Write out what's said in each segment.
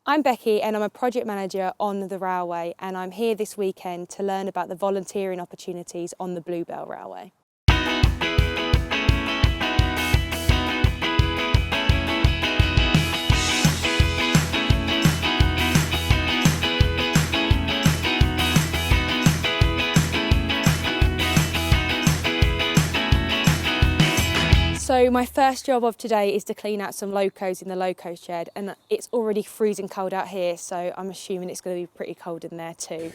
I'm Becky and I'm a project manager on the railway, and I'm here this weekend to learn about the volunteering opportunities on the Bluebell Railway. So my first job of today is to clean out some locos in the loco shed, and it's already freezing cold out here, so I'm assuming it's going to be pretty cold in there too.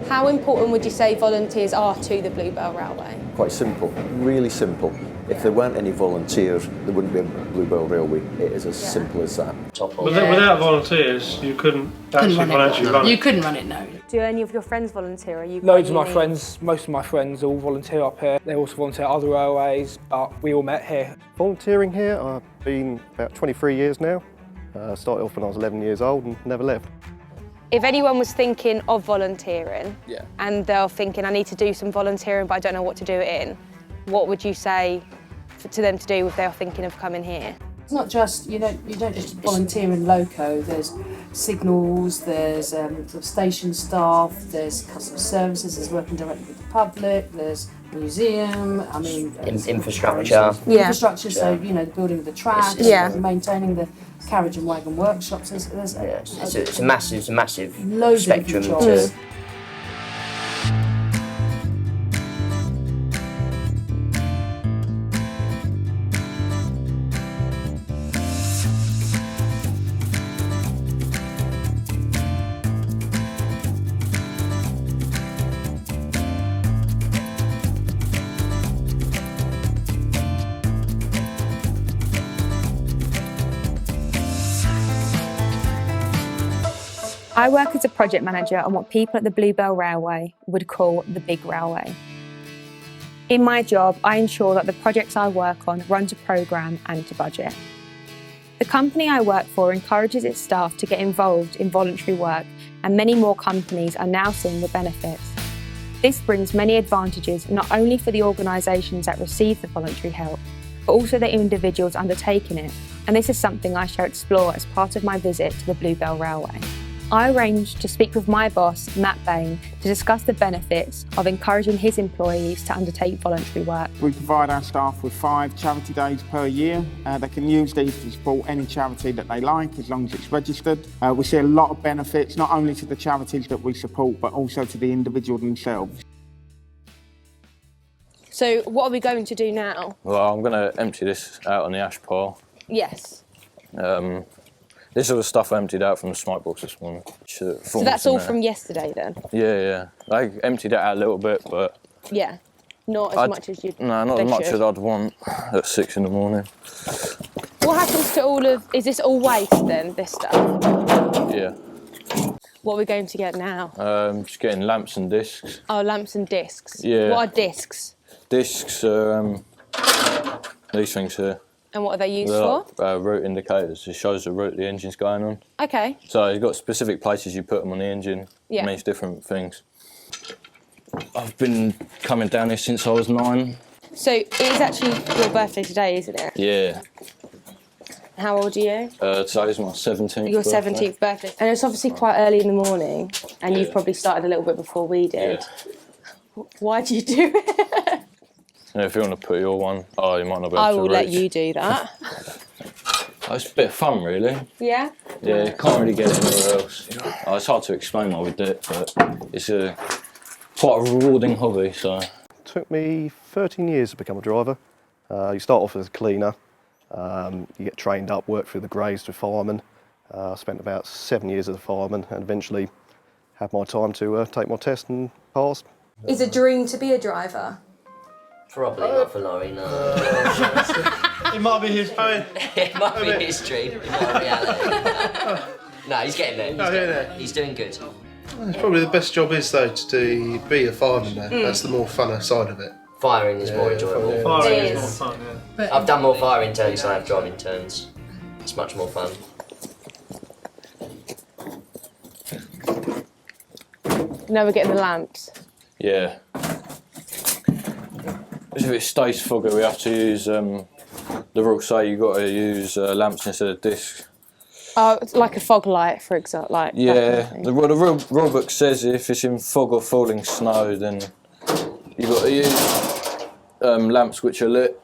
How important would you say volunteers are to the Bluebell Railway? Quite simple, really simple. If there weren't any volunteers, there wouldn't be a Bluebell Railway. It is as simple as that. Without volunteers, you couldn't actually financially run it. You couldn't run it, no. Do any of your friends volunteer? Are you Loads of my friends, most of my friends all volunteer up here. They also volunteer at other railways, but we all met here. Volunteering here, I've been about 23 years now. Started off when I was 11 years old and never left. If anyone was thinking of volunteering, and they're thinking, I need to do some volunteering but I don't know what to do it in, what would you say to them to do if they're thinking of coming here? It's not just, you don't just volunteer in loco, there's signals, there's station staff, there's customer services, there's working directly with the public, there's museum, infrastructure. Infrastructure, so, the building of the tracks, maintaining the carriage and wagon workshops. It's a massive loads spectrum of jobs. I work as a project manager on what people at the Bluebell Railway would call the big railway. In my job, I ensure that the projects I work on run to programme and to budget. The company I work for encourages its staff to get involved in voluntary work, and many more companies are now seeing the benefits. This brings many advantages not only for the organisations that receive the voluntary help, but also the individuals undertaking it, and this is something I shall explore as part of my visit to the Bluebell Railway. I arranged to speak with my boss, Matt Bain, to discuss the benefits of encouraging his employees to undertake voluntary work. We provide our staff with 5 charity days per year. They can use these to support any charity that they like, as long as it's registered. We see a lot of benefits, not only to the charities that we support, but also to the individual themselves. So what are we going to do now? Well, I'm going to empty this out on the ash pile. Yes. This is the stuff I emptied out from the smoke box this morning. So that's all from yesterday then? Yeah. I emptied it out a little bit, but... Yeah, not as much as you'd... No, not as much as I'd want at 6 in the morning. What happens to all of... Is this all waste then, this stuff? Yeah. What are we going to get now? Just getting lamps and discs. Oh, lamps and discs. Yeah. What are discs? Discs are these things here. And what are they used for? for? Route indicators. It shows the route the engine's going on. Okay. So you've got specific places you put them on the engine. Yeah. It means different things. I've been coming down here since I was 9. So it is actually your birthday today, isn't it? Yeah. How old are you? Today's my 17th Your birthday. 17th birthday. And it's obviously quite early in the morning, and you've probably started a little bit before we did. Yeah. Why do you do it? And if you want to put your one, you might not be able to I will let reach. you do that. It's a bit of fun, really. Yeah? Yeah, you can't really get it anywhere else. It's hard to explain why we do it, but it's quite a rewarding hobby, so... It took me 13 years to become a driver. You start off as a cleaner, you get trained up, work through the grades to fireman. I spent about 7 years as a fireman and eventually had my time to take my test and pass. Is a dream to be a driver? Probably not for Laurie, no. It might be his dream. It might be his dream, it might be reality. No, he's getting there. He's doing good. It's probably the best job is, though, to be a fireman there. That's the more funner side of it. Firing is more enjoyable. Firing is more fun, yeah. I've done more firing turns than I have driving turns. It's much more fun. Now we're getting the lamps. Yeah. If it stays foggy, we have to use the rules say you've got to use lamps instead of discs. Oh, it's like a fog light, for example. Like Yeah, that kind of thing. the rule book says if it's in fog or falling snow, then you've got to use lamps which are lit.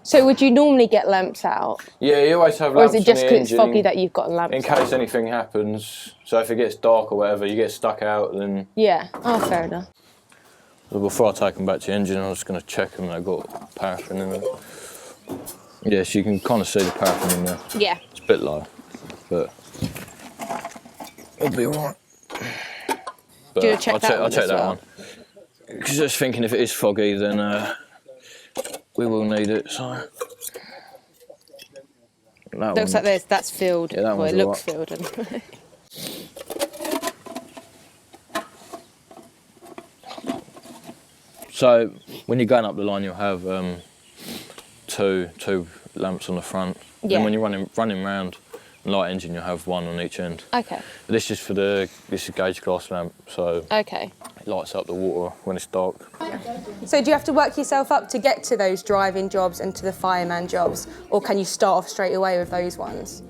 So would you normally get lamps out? Yeah, you always have Or lamps is it just in the because it's foggy engine that you've got lamps in case anything happens. So if it gets dark or whatever, you get stuck out, then... Yeah, oh, fair enough. Before I take them back to the engine, I'm just going to check them. They've got paraffin in them. Yeah, so you can kind of see the paraffin in there. Yeah. It's a bit low, but it'll be alright. Do you check that one I'll check as that well? one. Because just thinking if it is foggy, then we will need it. So that Looks like that's filled. Yeah, that well, one's it looks alright. filled. So when you're going up the line, you'll have two lamps on the front. Yeah. And when you're running round a light engine, you'll have one on each end. Okay. But this is this is gauge class lamp, so Okay. it lights up the water when it's dark. So do you have to work yourself up to get to those driving jobs and to the fireman jobs, or can you start off straight away with those ones?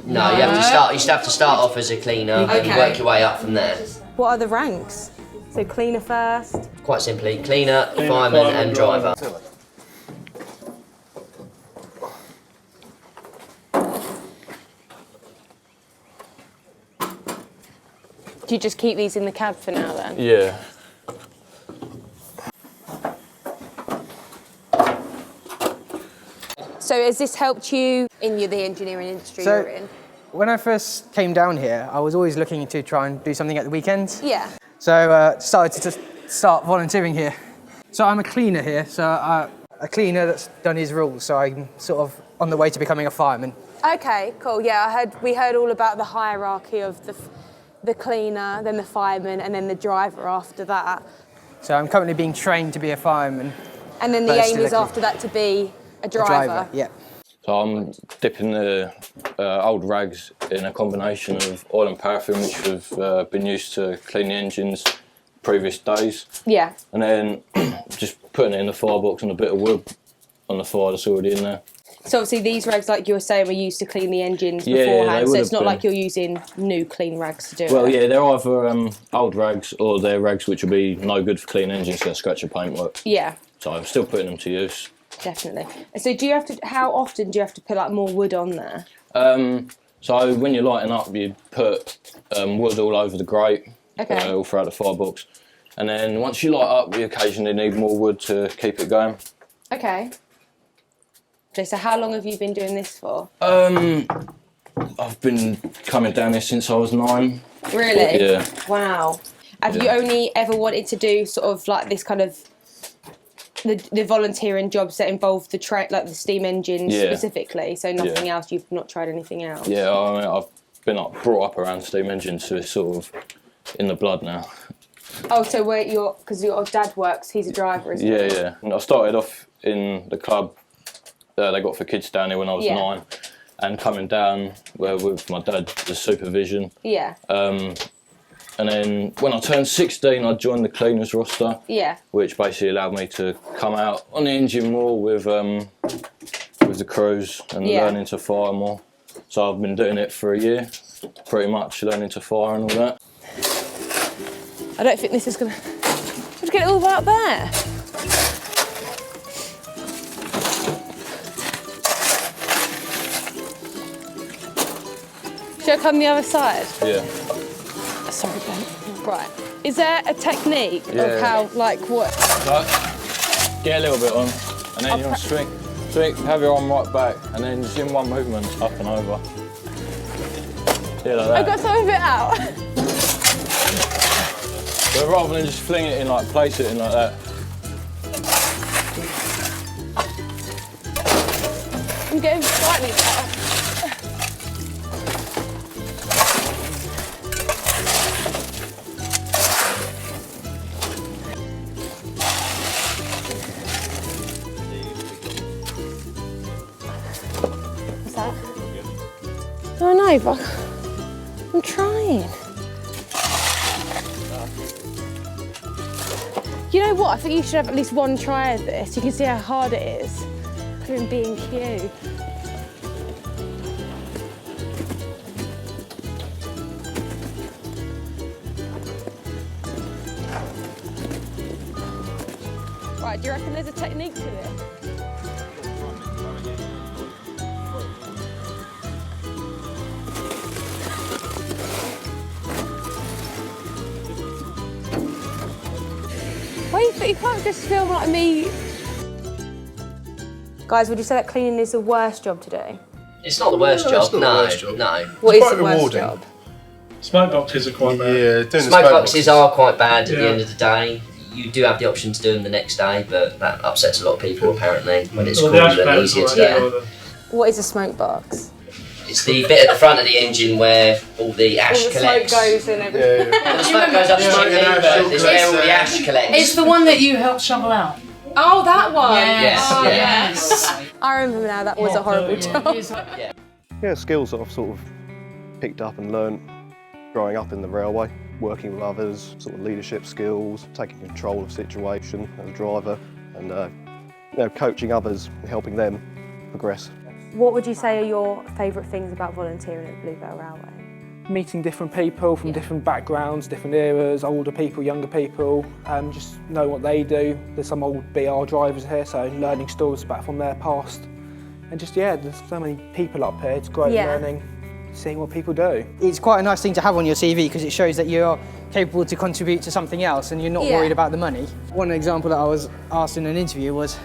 No, you have to start. You have to start off as a cleaner and you work your way up from there. What are the ranks? So cleaner first. Quite simply, cleaner, fireman, and driver. Do you just keep these in the cab for now then? Yeah. So has this helped you in the engineering industry So- you're in? When I first came down here, I was always looking to try and do something at the weekends. Yeah. So decided to start volunteering here. So I'm a cleaner here, so a cleaner that's done his rules, so I'm sort of on the way to becoming a fireman. Okay, cool. Yeah, we heard all about the hierarchy of the cleaner, then the fireman, and then the driver after that. So I'm currently being trained to be a fireman. And then the But aim still is a clean- after that to be a A driver. yeah. So I'm dipping the old rags in a combination of oil and paraffin, which have been used to clean the engines previous days. Yeah. And then just putting it in the firebox and a bit of wood on the fire that's already in there. So obviously these rags, like you were saying, were used to clean the engines Yeah, beforehand, they so would it's have not been. like you're using new clean rags to do it. Well, yeah, they're either old rags or they're rags which will be no good for clean engines, going to scratch your paintwork. Yeah, So I'm still putting them to use. definitely. And so how often do you have to put like more wood on there? So when you're lighting up, you put wood all over the grate, Okay. all throughout the firebox. And then once you light up, you occasionally need more wood to keep it going. Okay. Okay, so how long have you been doing this for? I've been coming down here since I was 9. Really? Yeah. Wow. Have you only ever wanted to do sort of like this kind of the volunteering jobs that involve the like the steam engines Yeah. specifically? So nothing Yeah. else. You've not tried anything else. Yeah, I mean, I've been brought up around steam engines, so it's sort of in the blood now. Oh, so because your dad works, he's a driver, isn't he? Yeah, yeah. And I started off in the club they got for kids down here when I was 9, and coming down with my dad, the supervision. Yeah. And then when I turned 16, I joined the cleaners roster. Yeah. Which basically allowed me to come out on the engine more with the crews and learning to fire more. So I've been doing it for a year, pretty much learning to fire and all that. I don't think this is gonna. Let's get it all out there. Should I come the other side? Yeah. Sorry, Ben. Right. Is there a technique of Yeah. how, like, what? So, get a little bit on, and then you want to swing, have your arm right back, and then just in one movement, up and over. Yeah, like that. I got some of it out. But rather than just fling it in, like, place it in like that. I'm getting slightly better. What's that? Oh no, but I'm trying. You know what? I think you should have at least one try of this. You can see how hard it is. doing B&Q. Right, do you reckon there's a technique to it? Wait, but you can't just film like me. Guys, would you say that cleaning is the worst job to do? It's not the worst No, job. it's not the No, worst job. no. What is quite the worst rewarding. job? Smoke boxes are quite bad. Yeah, doing the Smoke boxes are quite bad at Yeah. the end of the day. You do have the option to do them the next day, but that upsets a lot of people apparently when it's Well, cooler the ash and plants easier are to right, get. yeah. What is a smoke box? It's the bit at the front of the engine where all the ash All the collects. smoke goes and everything. The smoke goes up the Smoke chimney, and ash but all it's where all collects the ash collects. It's the one that you helped shovel out. Oh, that one? Yes, Oh, yeah. yes. I remember now, that was a horrible job. Yeah, skills that I've sort of picked up and learnt growing up in the railway, working with others, sort of leadership skills, taking control of situation as a driver, and coaching others and helping them progress. What would you say are your favourite things about volunteering at Bluebell Railway? Meeting different people from different backgrounds, different eras, older people, younger people, just know what they do. There's some old BR drivers here, so learning stories back from their past. And just, there's so many people up here, it's great learning, seeing what people do. It's quite a nice thing to have on your CV because it shows that you're capable to contribute to something else and you're not worried about the money. One example that I was asked in an interview was,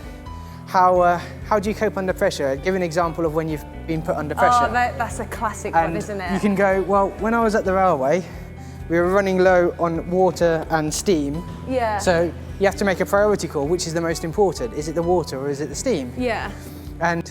how do you cope under pressure? Give an example of when you've been put under pressure. Oh, that's a classic one, isn't it? You can go, well, when I was at the railway, we were running low on water and steam. Yeah. So you have to make a priority call, which is the most important? Is it the water or is it the steam? Yeah. And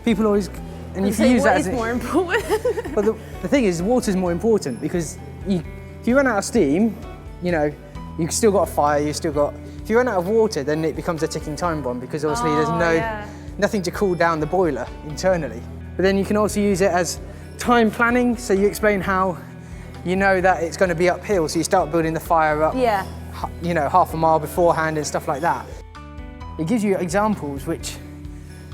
people always, and if you So use that what as is more important? But the thing is, water's more important because if you run out of steam, you've still got a fire, if you run out of water, then it becomes a ticking time bomb because obviously there's nothing to cool down the boiler internally. But then you can also use it as time planning, so you explain how you know that it's going to be uphill, so you start building the fire up, half a mile beforehand and stuff like that. It gives you examples which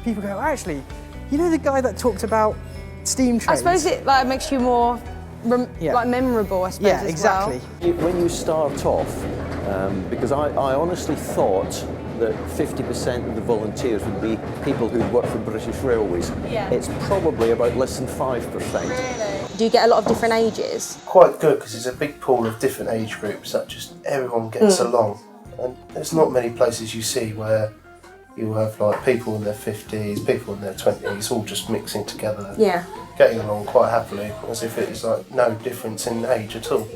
people go, actually, the guy that talked about steam trains? I suppose it makes you more memorable, I suppose, Yeah, exactly. When you start off, because I honestly thought that 50% of the volunteers would be people who'd worked for British Railways. Yeah. It's probably about less than 5%. Really? Do you get a lot of different ages? Quite good because it's a big pool of different age groups that just everyone gets along. And there's not many places you see where you'll have like people in their 50s, people in their 20s, all just mixing together, getting along quite happily, as if it's like no difference in age at all.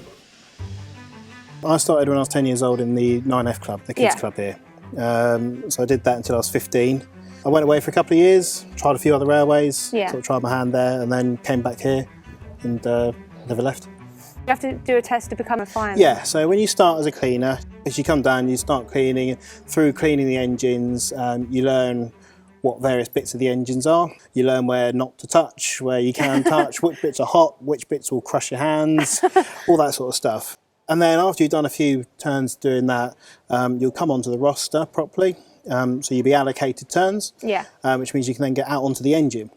I started when I was 10 years old in the 9F club, the kids club here. So I did that until I was 15. I went away for a couple of years, tried a few other railways, sort of tried my hand there, and then came back here and never left. You have to do a test to become a fireman? Yeah, so when you start as a cleaner, as you come down, you start cleaning. Through cleaning the engines, you learn what various bits of the engines are. You learn where not to touch, where you can touch, which bits are hot, which bits will crush your hands, all that sort of stuff. And then after you've done a few turns doing that, you'll come onto the roster properly. So you'll be allocated turns, which means you can then get out onto the engine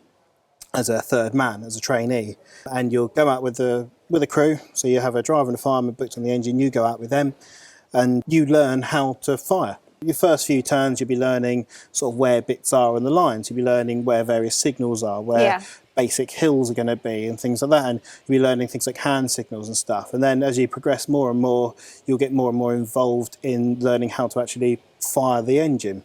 as a third man, as a trainee. And you'll go out with a crew. So you have a driver and a fireman booked on the engine, you go out with them, and you learn how to fire. Your first few turns, you'll be learning sort of where bits are on the lines. You'll be learning where various signals are, where basic hills are going to be and things like that. And you'll be learning things like hand signals and stuff. And then as you progress more and more, you'll get more and more involved in learning how to actually fire the engine.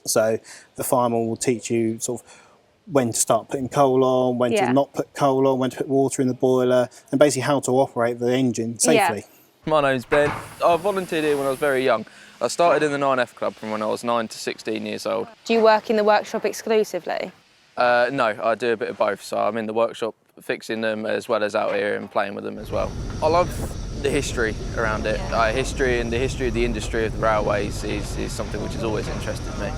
So the fireman will teach you sort of when to start putting coal on, when to not put coal on, when to put water in the boiler, and basically how to operate the engine safely. My name's Ben. I volunteered here when I was very young. I started in the 9F club from when I was 9 to 16 years old. Do you work in the workshop exclusively? No, I do a bit of both. So I'm in the workshop fixing them as well as out here and playing with them as well. I love the history around it. History and the history of the industry of the railways is something which has always interested me.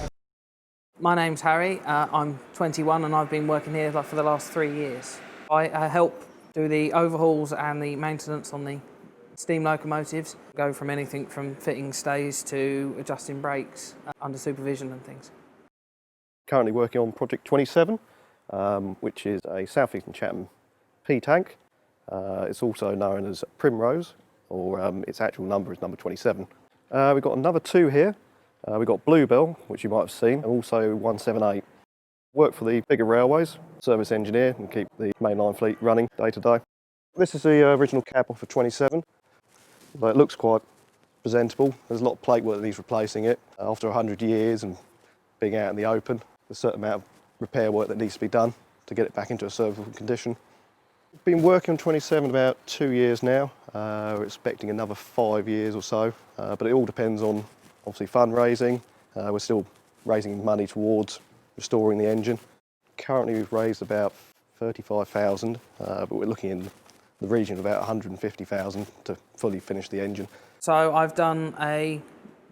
My name's Harry. I'm 21 and I've been working here for the last 3 years. I help do the overhauls and the maintenance on the steam locomotives. Go from anything from fitting stays to adjusting brakes under supervision and things. Currently working on Project 27, which is a South Eastern Chatham P-tank. It's also known as Primrose, or its actual number is number 27. We've got another 2 here. We've got Bluebell, which you might have seen, and also 178. Work for the bigger railways, service engineer, and keep the mainline fleet running day to day. This is the original cab off of 27. But it looks quite presentable. There's a lot of plate work that needs replacing it. After 100 years and being out in the open, there's a certain amount of repair work that needs to be done to get it back into a serviceable condition. We've been working on 27 about 2 years now. We're expecting another 5 years or so, but it all depends on obviously fundraising. We're still raising money towards restoring the engine. Currently we've raised about 35,000, but we're looking in the region of about 150,000 to fully finish the engine. So I've done a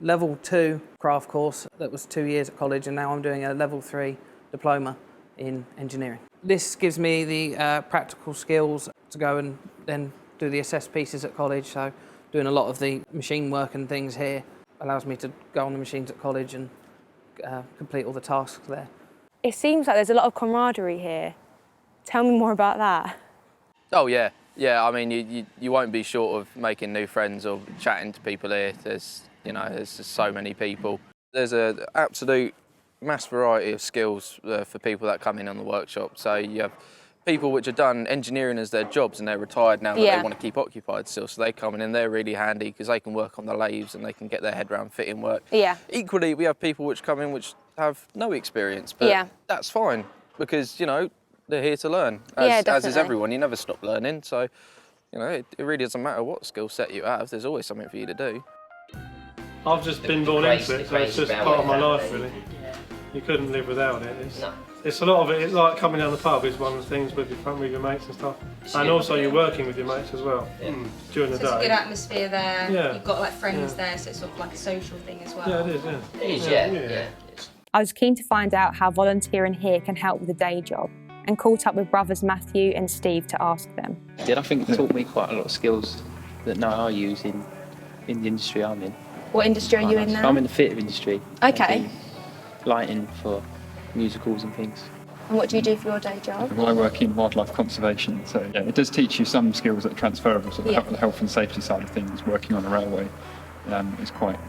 level 2 craft course that was 2 years at college, and now I'm doing a level 3 diploma in engineering. This gives me the practical skills to go and then do the assessed pieces at college, so doing a lot of the machine work and things here allows me to go on the machines at college and complete all the tasks there. It seems like there's a lot of camaraderie here. Tell me more about that. Oh yeah, yeah. I mean, you won't be short of making new friends or chatting to people here. There's just so many people. There's an absolute mass variety of skills for people that come in on the workshop. So you have people which have done engineering as their jobs and they're retired now, but they want to keep occupied still. So they come in and they're really handy because they can work on the lathes and they can get their head around fitting work. Yeah. Equally, we have people which come in which have no experience, but that's fine because, they're here to learn, as is everyone. You never stop learning, so, it really doesn't matter what skill set you have, there's always something for you to do. I've just been born into it, so it's just part of my life, really. You couldn't live without it. It's a lot of it. It's like coming down the pub is one of the things with your mates and stuff, and also you're working with your mates as well during the day. It's a good atmosphere there. Yeah. You've got like friends there, so it's sort of like a social thing as well. Yeah, it is. Yeah. It is. Yeah. I was keen to find out how volunteering here can help with the day job, and caught up with brothers Matthew and Steve to ask them. I think it taught me quite a lot of skills that now I use in the industry I'm in. What industry are you in now? I'm in the theatre industry. Okay. Lighting for musicals and things. And what do you do for your day job? I work in wildlife conservation, so it does teach you some skills that are transferable. So the health and safety side of things, working on a railway, is quite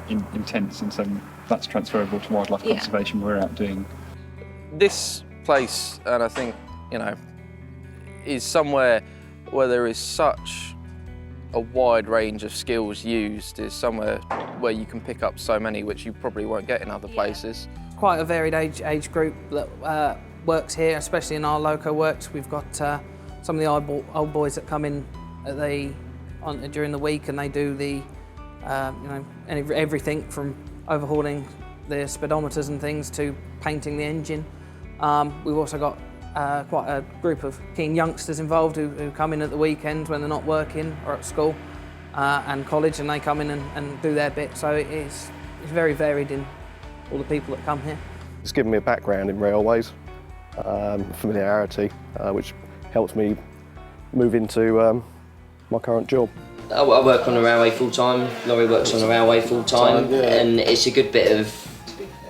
intense, and so that's transferable to wildlife conservation. We're out doing this place, and I think, is somewhere where there is such a wide range of skills used, is somewhere where you can pick up so many which you probably won't get in other places. Quite a varied age group that works here, especially in our loco works. We've got some of the old boys that come in during the week, and they do the everything from overhauling the speedometers and things to painting the engine. We've also got quite a group of keen youngsters involved who come in at the weekends when they're not working or at school and college, and they come in and do their bit. So it's very varied in all the people that come here. It's given me a background in railways, familiarity, which helps me move into my current job. I work on a railway full-time, Laurie works on a railway full-time, and it's a good bit of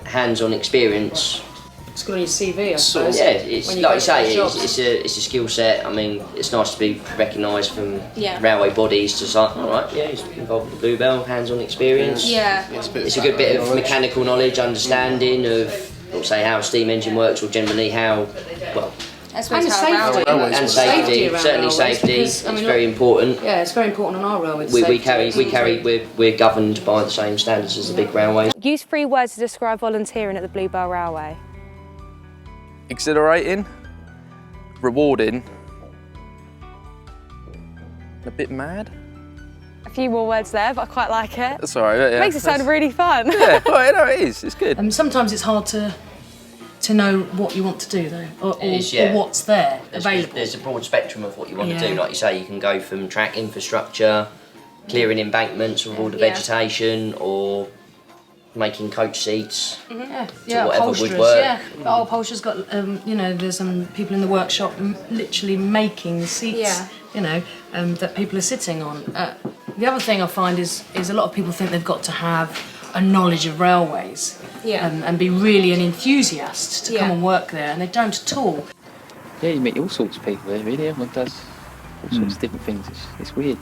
hands-on experience. It's good on your CV, I suppose. Yeah, it's like you say, it's a skill set. I mean, it's nice to be recognised from railway bodies to say, all right, he's involved with the Bluebell, hands-on experience. Yeah. It's a good bit of mechanical knowledge, understanding of, let's say, how a steam engine works, or generally how, and safety. And safety, certainly safety. It's very important. Yeah, it's very important on our railway. We're governed by the same standards as the big railways. Use 3 words to describe volunteering at the Bluebell Railway. Exhilarating, rewarding, a bit mad. A few more words there, but I quite like it. That's all right. Yeah. Makes it sound really fun. Yeah, well, it is. It's good. Sometimes it's hard to know what you want to do, though, or what's there available. There's a broad spectrum of what you want to do. Like you say, you can go from track infrastructure, clearing embankments of all the vegetation, or making coach seats to whatever would work. Yeah, our upholsterer's got, there's some people in the workshop literally making seats, that people are sitting on. The other thing I find is a lot of people think they've got to have a knowledge of railways and be really an enthusiast to come and work there, and they don't at all. Yeah, you meet all sorts of people there, really. Everyone does all sorts of different things. It's weird.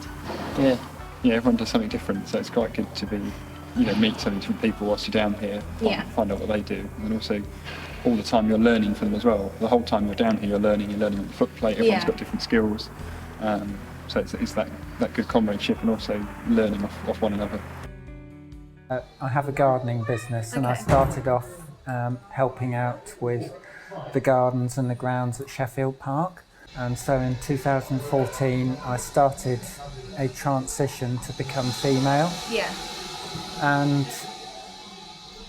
Yeah. Yeah, everyone does something different, so it's quite good to be, meet some different people whilst you're down here, find out what they do, and also all the time you're learning from them as well. The whole time you're down here, you're learning on the footplate. Everyone's got different skills, so it's that good comradeship and also learning off one another. I have a gardening business, and I started off helping out with the gardens and the grounds at Sheffield Park. And so in 2014 I started a transition to become female. Yeah. And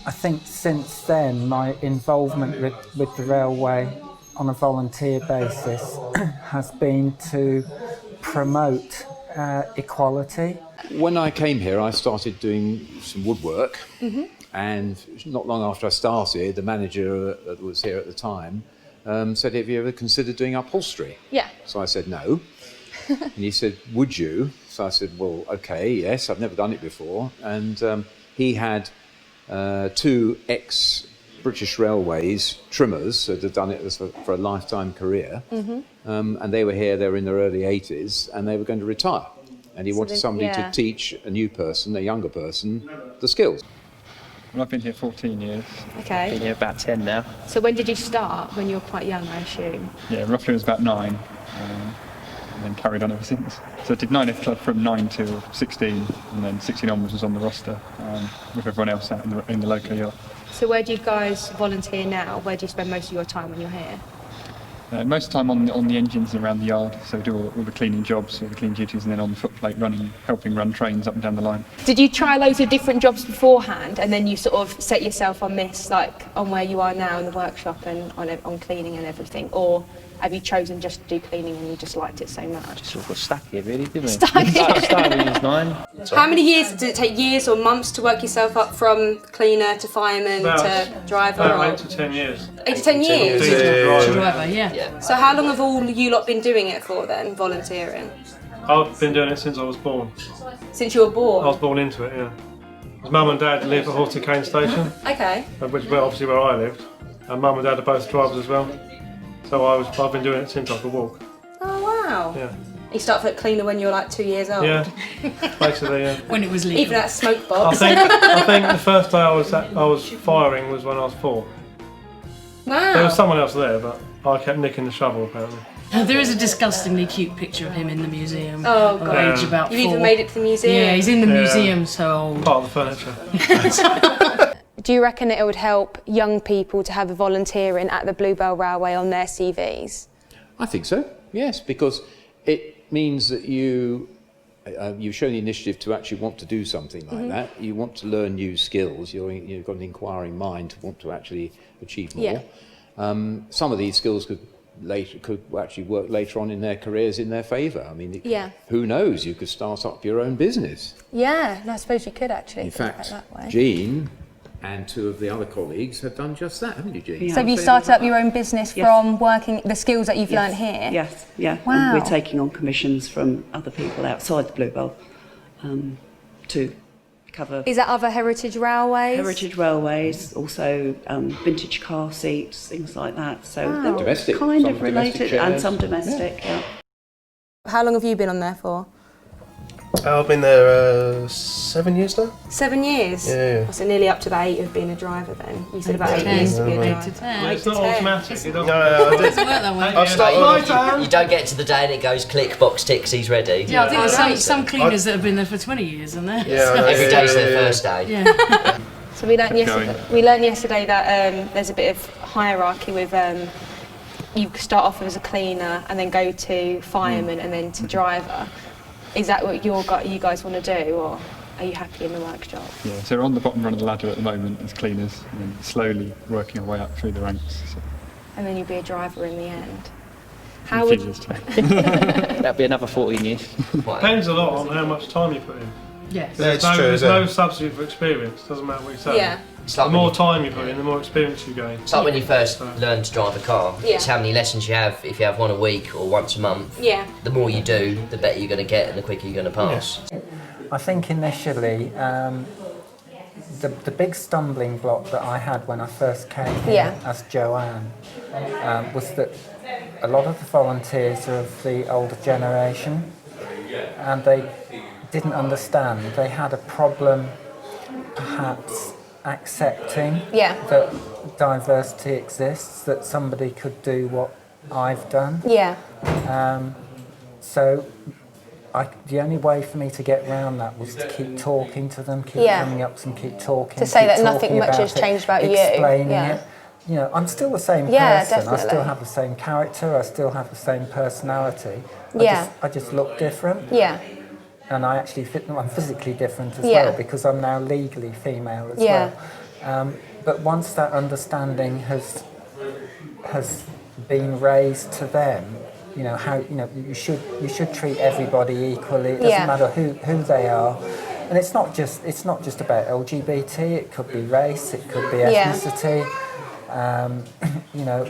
I think since then my involvement with the railway on a volunteer basis has been to promote equality. When I came here I started doing some woodwork, and not long after I started, the manager that was here at the time said, have you ever considered doing upholstery? Yeah. So I said no. And he said, would you? So I said, well, okay, yes, I've never done it before. And he had 2 ex-British Railways trimmers that had done it for a lifetime career. And they were here, they were in their early 80s, and they were going to retire. And he wanted somebody to teach a new person, a younger person, the skills. Well, I've been here 14 years. Okay. Been here about 10 now. So when did you start? When you were quite young, I assume? Yeah, roughly it was about 9, and then carried on ever since. So I did 9F Club from 9 till 16, and then 16 onwards was on the roster with everyone else out in the local yard. So where do you guys volunteer now? Where do you spend most of your time when you're here? Most of the time on the engines around the yard, so we do all the cleaning jobs, all the clean duties, and then on the footplate helping run trains up and down the line. Did you try loads of different jobs beforehand, and then you sort of set yourself on this, like on where you are now in the workshop and on cleaning and everything, or have you chosen just to do cleaning and you just liked it so much? Just sort of got stuck here, really, didn't we? Stuck here. Started when you was 9. How many years did it take? Years or months to work yourself up from cleaner to fireman to driver? About 8 to 10 years. 8 to 10 years? To driver, yeah. So how long have all you lot been doing it for then, volunteering? I've been doing it since I was born. Since you were born? I was born into it, yeah. Because Mum and Dad live at Horton Cane Station. Okay. Which is obviously where I lived. And Mum and Dad are both drivers as well. So I've been doing it since I could walk. Oh wow. Yeah. You started at cleaner when you were like 2 years old? Yeah, basically, yeah. When it was legal. Even that smoke box? I think the first day I was firing was when I was 4. Wow. There was someone else there, but I kept nicking the shovel apparently. There is a disgustingly cute picture of him in the museum. Oh god. Age about 4. You've even made it to the museum? Yeah, he's in the museum, so... Part of the furniture. Do you reckon it would help young people to have a volunteering at the Bluebell Railway on their CVs? I think so, yes, because it means that you've shown the initiative to actually want to do something like that. You want to learn new skills. You've got an inquiring mind to want to actually achieve more. Yeah. Some of these skills could actually work later on in their careers in their favour. I mean, who knows? You could start up your own business. Yeah, I suppose you could actually. In fact, that way. Jean and 2 of the other colleagues have done just that, haven't you, Jean? So have you started up your own business from working the skills that you've learnt here? Yes, yeah. Wow. And we're taking on commissions from other people outside the Bluebell to cover... Is that other heritage railways? Heritage railways, also vintage car seats, things like that. So Wow. they're kind of related, and some domestic, yeah. How long have you been on there for? I've been there 7 years now. 7 years? Yeah. So nearly up to the 8 of being a driver then. You said about 8 years to be a driver. 8 to 10. It's not automatic. It doesn't I doesn't work that way. I've started... You don't get to the day and it goes click, box ticks, he's ready. Yeah, I think there's some cleaners that have been there for 20 years, isn't there? Yeah, Every day's their first day. Yeah. So we learnt yesterday that there's a bit of hierarchy with you start off as a cleaner and then go to fireman and then to driver. Is that what you guys want to do, or are you happy in the workshop? Yeah, so we're on the bottom run of the ladder at the moment as cleaners, and then slowly working our way up through the ranks. So. And then you'll be a driver in the end. How would you... That'll be another 14 years. Depends a lot on how much time you put in. Yes. There's no substitute for experience, doesn't matter what you say. Yeah. The more time you put in, the more experience you gain. It's like when you first learn to drive a car. Yeah. It's how many lessons you have. If you have one a week or once a month, the more you do, the better you're going to get and the quicker you're going to pass. I think initially the big stumbling block that I had when I first came here as Joanne was that a lot of the volunteers are of the older generation, and they didn't understand. They had a problem perhaps accepting that diversity exists, that somebody could do what I've done. So the only way for me to get around that was to keep talking to them, keep coming up and keep talking. To say keep that nothing talking much about has changed about you. Explaining it. You know, I'm still the same person. Definitely. I still have the same character. I still have the same personality. I just look different. And I actually I'm physically different as well, because I'm now legally female as well. But once that understanding has been raised to them, you know how you should treat everybody equally. It doesn't matter who they are. And it's not just about LGBT. It could be race. It could be ethnicity. You know,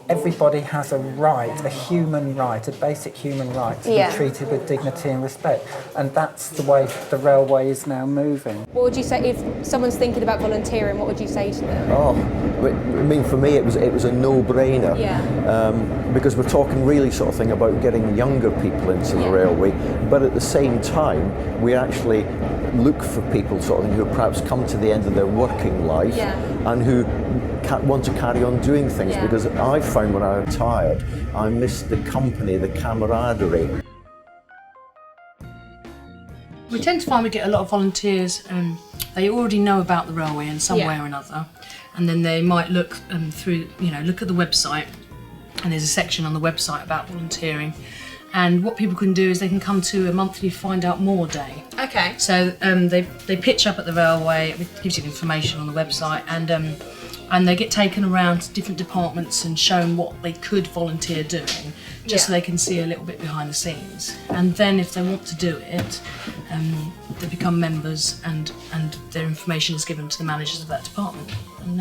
everybody has a right, a human right, a basic human right to be treated with dignity and respect. And that's the way the railway is now moving. What would you say if someone's thinking about volunteering? What would you say to them? Oh, I mean, for me, it was a no-brainer. Because we're talking really sort of thing about getting younger people into the railway, but at the same time, we actually look for people sort of who perhaps come to the end of their working life and who want to carry on doing things, because I found when I retired, I missed the company, the camaraderie. We tend to find we get a lot of volunteers, they already know about the railway in some way or another, and then they might look through, look at the website, and there's a section on the website about volunteering. And what people can do is they can come to a monthly Find Out More day. Okay. So they pitch up at the railway, it gives you information on the website, and they get taken around to different departments and shown what they could volunteer doing, just so they can see a little bit behind the scenes. And then if they want to do it, they become members, and their information is given to the managers of that department, and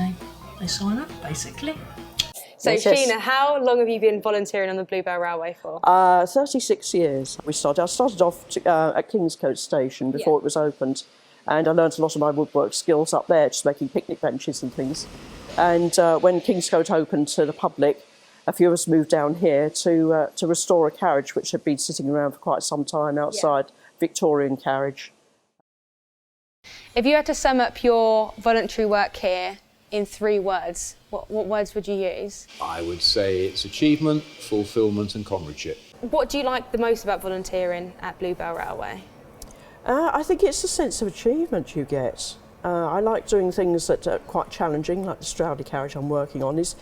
they sign up, basically. So Sheena, how long have you been volunteering on the Bluebell Railway for? 36 years. I started off at Kingscote Station before it was opened, and I learned a lot of my woodwork skills up there, just making picnic benches and things. And when Kingscote opened to the public, a few of us moved down here to restore a carriage which had been sitting around for quite some time outside, Victorian carriage. If you had to sum up your voluntary work here in 3 words, what words would you use? I would say it's achievement, fulfilment and comradeship. What do you like the most about volunteering at Bluebell Railway? I think it's the sense of achievement you get. I like doing things that are quite challenging, like the Stroudy carriage I'm working on. It's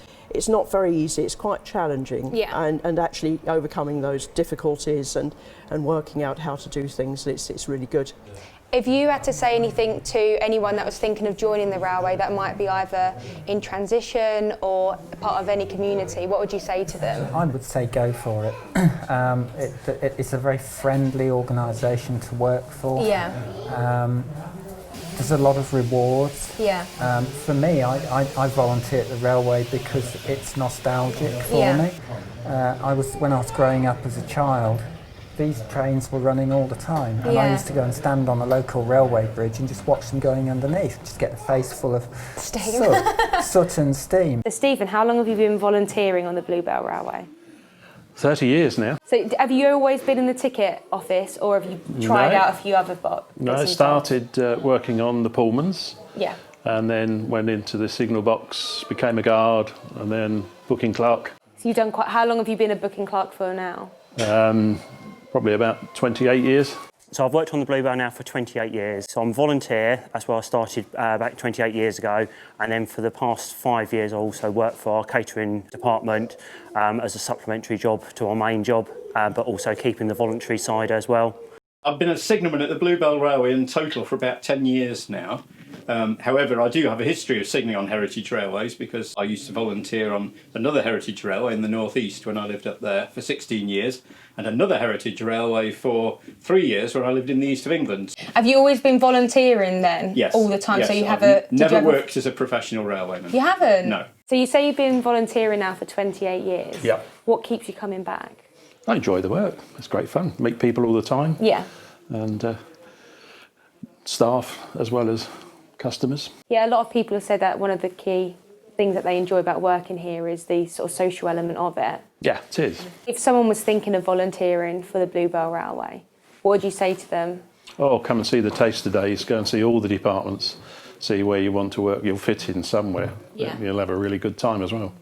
not very easy, it's quite challenging. And actually overcoming those difficulties and working out how to do things, it's really good. If you had to say anything to anyone that was thinking of joining the railway that might be either in transition or part of any community, what would you say to them? I would say go for it. It's a very friendly organisation to work for. There's a lot of rewards. For me, I volunteer at the railway because it's nostalgic for me. When I was growing up as a child, these trains were running all the time, and I used to go and stand on a local railway bridge and just watch them going underneath, just get a face full of soot and steam. So Stephen, how long have you been volunteering on the Bluebell Railway? 30 years now. So have you always been in the ticket office, or have you tried out a few other bits? No, I started working on the Pullmans. And then went into the signal box, became a guard, and then booking clerk. So you've done how long have you been a booking clerk for now? Probably about 28 years. So I've worked on the Bluebell now for 28 years. So I'm volunteer, that's where I started back 28 years ago. And then for the past 5 years, I also worked for our catering department as a supplementary job to our main job, but also keeping the voluntary side as well. I've been a signalman at the Bluebell Railway in total for about 10 years now. However, I do have a history of signalling on heritage railways because I used to volunteer on another heritage railway in the northeast when I lived up there for 16 years, and another heritage railway for 3 years when I lived in the east of England. Have you always been volunteering then? Yes. All the time? Yes, So you have I've never worked as a professional railwayman. You haven't? No. So you say you've been volunteering now for 28 years. Yeah. What keeps you coming back? I enjoy the work. It's great fun. Meet people all the time. Yeah. And staff as well as customers. Yeah, a lot of people have said that one of the key things that they enjoy about working here is the sort of social element of it. Yeah, it is. If someone was thinking of volunteering for the Bluebell Railway, what would you say to them? Oh, come and see the taster days, go and see all the departments, see where you want to work. You'll fit in somewhere. Yeah. You'll have a really good time as well.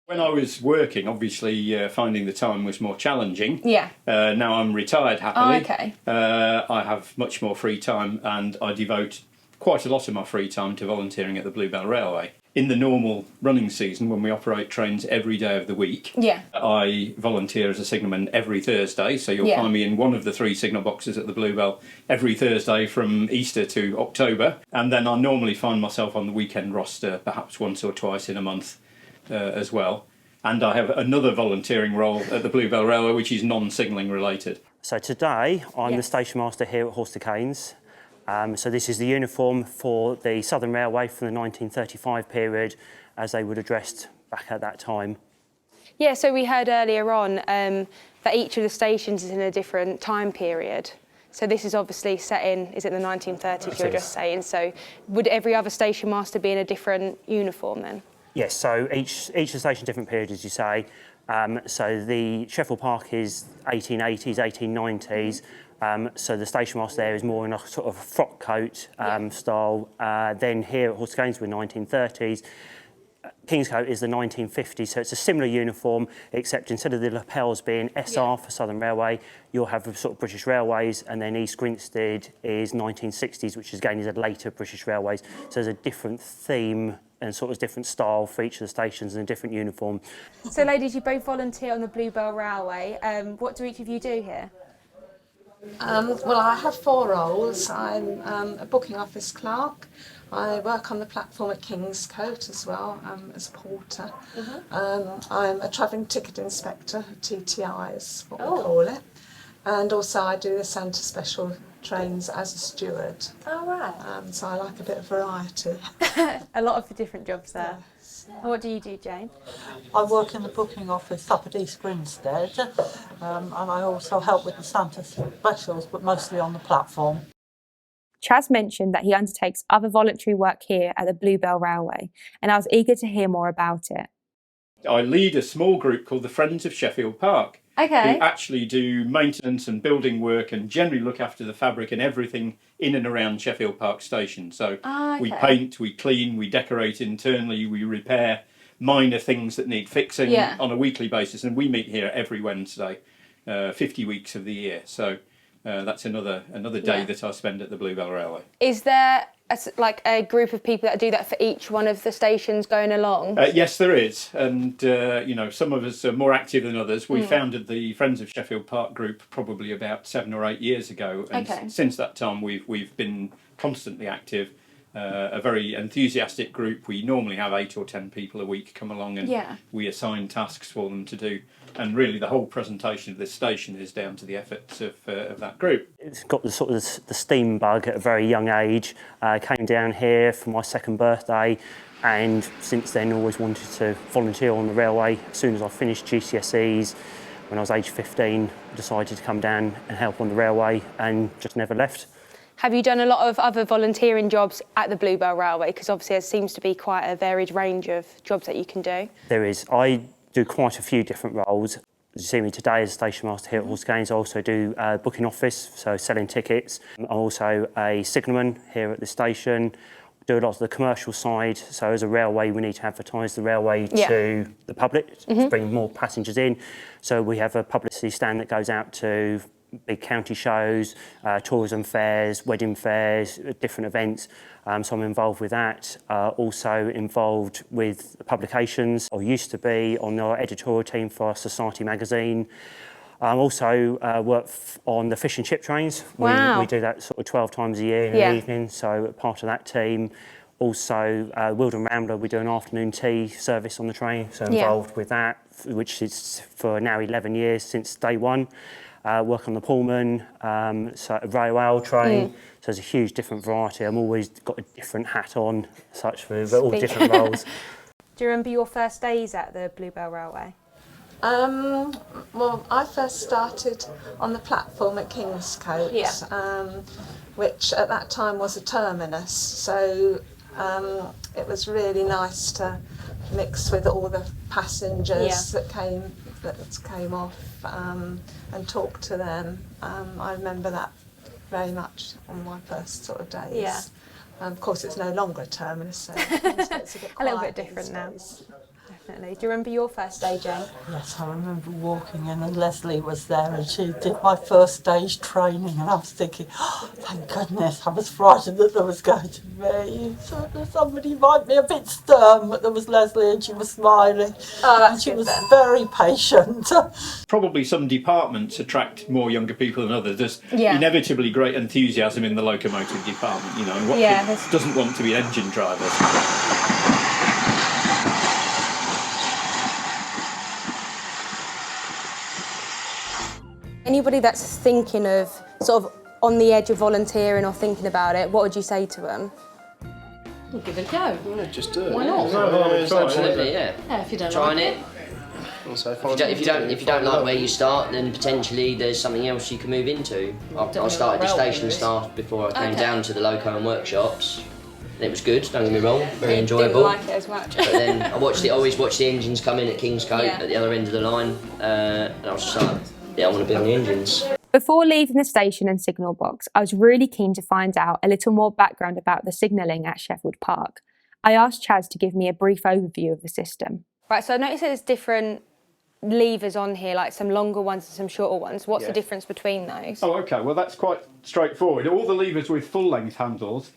When I was working, obviously finding the time was more challenging. Yeah. Now I'm retired happily. Oh, okay. I have much more free time and I devote quite a lot of my free time to volunteering at the Bluebell Railway. In the normal running season, when we operate trains every day of the week, yeah, I volunteer as a signalman every Thursday. So you'll find me in one of the 3 signal boxes at the Bluebell every Thursday from Easter to October. And then I normally find myself on the weekend roster perhaps once or twice in a month as well. And I have another volunteering role at the Bluebell Railway, which is non-signalling related. So today I'm the station master here at Horster Canes. So this is the uniform for the Southern Railway from the 1935 period as they would have dressed back at that time. Yeah, so we heard earlier on that each of the stations is in a different time period. So this is obviously set in, is it the 1930s you're just saying? So would every other station master be in a different uniform then? Yes, so each of the stations different period, as you say. So the Sheffield Park is 1880s, 1890s. So the station master there is more in a sort of frock coat style. Then here at Horster Canes we're 1930s. Kingscote is the 1950s, so it's a similar uniform, except instead of the lapels being SR for Southern Railway, you'll have sort of British Railways, and then East Grinstead is 1960s, which again is a later British Railways. So there's a different theme and sort of different style for each of the stations and a different uniform. So ladies, you both volunteer on the Bluebell Railway. What do each of you do here? Well, I have 4 roles. I'm a booking office clerk. I work on the platform at Kingscote as well as a porter. I'm a travelling ticket inspector, TTI is what we call it. And also I do the Santa Special trains as a steward. Oh, right. So I like a bit of variety. A lot of different jobs there. And what do you do, Jane? I work in the booking office up at East Grinstead, and I also help with the Santa Specials, but mostly on the platform. Chaz mentioned that he undertakes other voluntary work here at the Bluebell Railway, and I was eager to hear more about it. I lead a small group called the Friends of Sheffield Park, who actually do maintenance and building work and generally look after the fabric and everything in and around Sheffield Park Station. So we paint, we clean, we decorate internally, we repair minor things that need fixing on a weekly basis, and we meet here every Wednesday, 50 weeks of the year. So that's another day that I spend at the Bluebell Railway. Is there a group of people that do that for each one of the stations going along? Yes, there is, and some of us are more active than others. We founded the Friends of Sheffield Park group probably about 7 or 8 years ago, and since that time we've been constantly active. A very enthusiastic group. We normally have 8 or 10 people a week come along, and we assign tasks for them to do. And really, the whole presentation of this station is down to the efforts of that group. It's got the sort of the steam bug at a very young age. Came down here for my 2nd birthday, and since then always wanted to volunteer on the railway. As soon as I finished GCSEs, when I was age 15, decided to come down and help on the railway, and just never left. Have you done a lot of other volunteering jobs at the Bluebell Railway? Because obviously there seems to be quite a varied range of jobs that you can do. There is. I do quite a few different roles. As you see me today as a station master here at Horster Canes, I also do booking office, so selling tickets. I'm also a signalman here at the station. Do a lot of the commercial side, so as a railway we need to advertise the railway to the public to bring more passengers in. So we have a publicity stand that goes out to big county shows, tourism fairs, wedding fairs, different events. So I'm involved with that. Also involved with publications, or used to be on our editorial team for our Society magazine. Also work on the fish and chip trains. Wow. We do that sort of 12 times a year in the evening, so part of that team. Also, Wilden Rambler, we do an afternoon tea service on the train, so involved with that, which is for now 11 years since day one. Work on the Pullman, so a rail train, so there's a huge different variety. I'm always got a different hat on, such for all different roles. Do you remember your first days at the Bluebell Railway? Well, I first started on the platform at Kingscote, which at that time was a terminus. So it was really nice to mix with all the passengers that came off and talk to them. I remember that very much on my first sort of days. Yeah. Of course, it's no longer a terminus, so it's a bit A little quiet bit different these now. days. Definitely. Do you remember your first day, Jane? Yes, I remember walking in and Leslie was there and she did my first stage training and I was thinking, oh, thank goodness, I was frightened that there was going to be somebody might be a bit stern, but there was Leslie and she was smiling. And she was very patient. Probably some departments attract more younger people than others. There's Yeah. inevitably great enthusiasm in the locomotive department, you know, and what kid doesn't want to be engine drivers? Anybody that's thinking of sort of on the edge of volunteering or thinking about it, what would you say to them? We'll give it a go. Yeah, just do it. Why not? Absolutely, yeah. Yeah, if you don't Trying like it. If you don't like where you start, then potentially there's something else you can move into. I started as station staff before I came down to the loco and workshops. And it was good, don't get me wrong, very enjoyable. Didn't like it as much. But then I always watched the engines come in at Kingscote at the other end of the line, and I was just like, yeah, I want to be on the engines. Before leaving the station and signal box, I was really keen to find out a little more background about the signalling at Sheffield Park. I asked Chaz to give me a brief overview of the system. Right, so I noticed there's different levers on here, like some longer ones and some shorter ones. What's the difference between those? Oh, okay. Well, that's quite straightforward. All the levers with full-length handles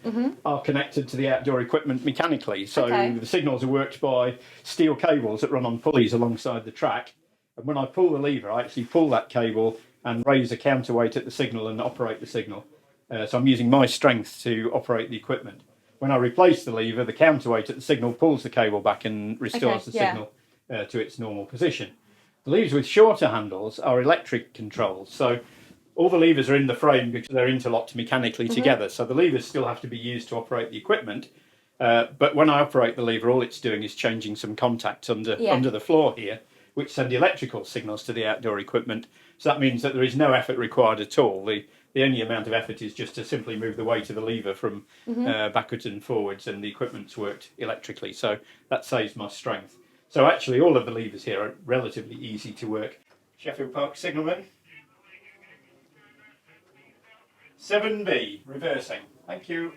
are connected to the outdoor equipment mechanically. So the signals are worked by steel cables that run on pulleys alongside the track. And when I pull the lever, I actually pull that cable and raise a counterweight at the signal and operate the signal. So I'm using my strength to operate the equipment. When I replace the lever, the counterweight at the signal pulls the cable back and restores the signal to its normal position. The levers with shorter handles are electric controls. So all the levers are in the frame because they're interlocked mechanically together. So the levers still have to be used to operate the equipment. But when I operate the lever, all it's doing is changing some contacts under the floor here, which send electrical signals to the outdoor equipment. So that means that there is no effort required at all. The only amount of effort is just to simply move the weight of the lever from backwards and forwards, and the equipment's worked electrically. So that saves my strength. So actually all of the levers here are relatively easy to work. Sheffield Park signalman. 7B, reversing. Thank you.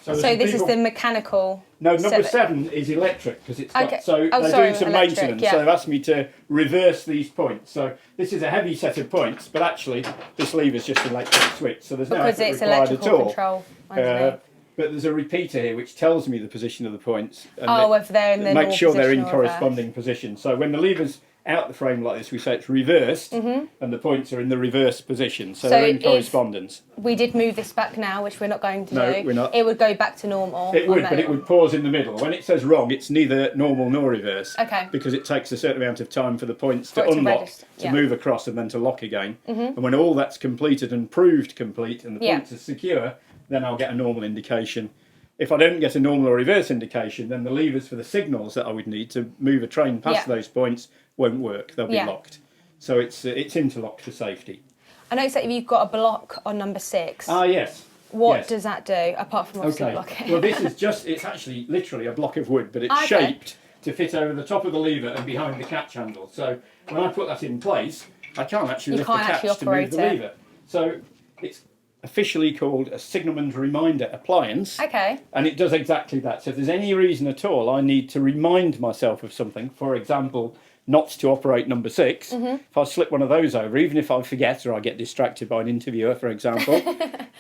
So this is the mechanical. No, number 7 is electric because it's got, so they're doing some electric, maintenance. So they've asked me to reverse these points. So this is a heavy set of points, but actually this lever's just an electric switch, so there's no effort required at all. Control. But there's a repeater here which tells me the position of the points. And if they're in the make sure they're in position or corresponding positions. So when the lever's out the frame like this, we say it's reversed, and the points are in the reverse position, so they're in correspondence. We did move this back now, which we're not going to do. No, we're not. It would go back to normal. It would, but it would pause in the middle. When it says wrong, it's neither normal nor reverse. Okay. Because it takes a certain amount of time for the points to unlock, to move across, and then to lock again. And when all that's completed and proved complete, and the points are secure, then I'll get a normal indication. If I don't get a normal or reverse indication, then the levers for the signals that I would need to move a train past those points won't work. They'll be locked. So it's interlocked for safety. I noticed that you've got a block on number 6. Ah, yes. What does that do, apart from obviously blocking? Well, this is it's actually literally a block of wood, but it's shaped to fit over the top of the lever and behind the catch handle. So when I put that in place, I can't actually lift the catch to move the lever. So it's officially called a signalman's reminder appliance. Okay. And it does exactly that. So if there's any reason at all I need to remind myself of something, for example, not to operate number 6, if I slip one of those over, even if I forget or I get distracted by an interviewer, for example,